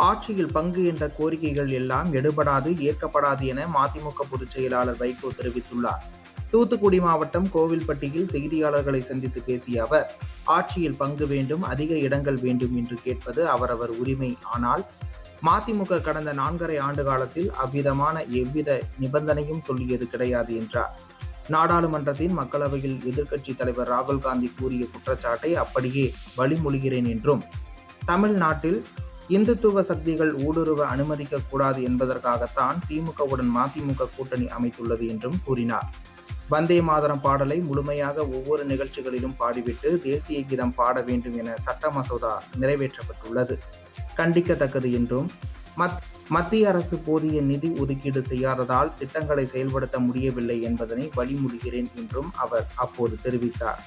ஆட்சியில் பங்கு என்ற கோரிக்கைகள் எல்லாம் எடுபடாது, ஏற்கப்படாது என மதிமுக பொதுச் செயலாளர் வைகோ தெரிவித்துள்ளார். தூத்துக்குடி மாவட்டம் கோவில்பட்டியில் செய்தியாளர்களை சந்தித்து பேசிய அவர், ஆட்சியில் பங்கு வேண்டும், அதிக இடங்கள் வேண்டும் என்று கேட்பது அவரவர் உரிமை. ஆனால் மதிமுக கடந்த 4.5 ஆண்டு காலத்தில் அவ்விதமான எவ்வித நிபந்தனையும் சொல்லியது கிடையாது என்றார். நாடாளுமன்றத்தின் மக்களவையில் எதிர்க்கட்சித் தலைவர் ராகுல் காந்தி கூறிய குற்றச்சாட்டை அப்படியே வழிமொழிகிறேன் என்றும், தமிழ்நாட்டில் இந்துத்துவ சக்திகள் ஊடுருவ அனுமதிக்க கூடாது என்பதற்காகத்தான் திமுகவுடன் மதிமுக கூட்டணி அமைத்துள்ளது என்றும் கூறினார். வந்தே மாதரம் பாடலை முழுமையாக ஒவ்வொரு நிகழ்ச்சிகளிலும் பாடிவிட்டு தேசிய கீதம் பாட வேண்டும் என சட்ட மசோதா நிறைவேற்றப்பட்டுள்ளது, கண்டிக்கத்தக்கது என்றும், மத்திய அரசு போதிய நிதி ஒதுக்கீடு செய்யாததால் திட்டங்களை செயல்படுத்த முடியவில்லை என்பதனை வழிமொழிகிறேன் என்றும் அவர் அப்போது தெரிவித்தார்.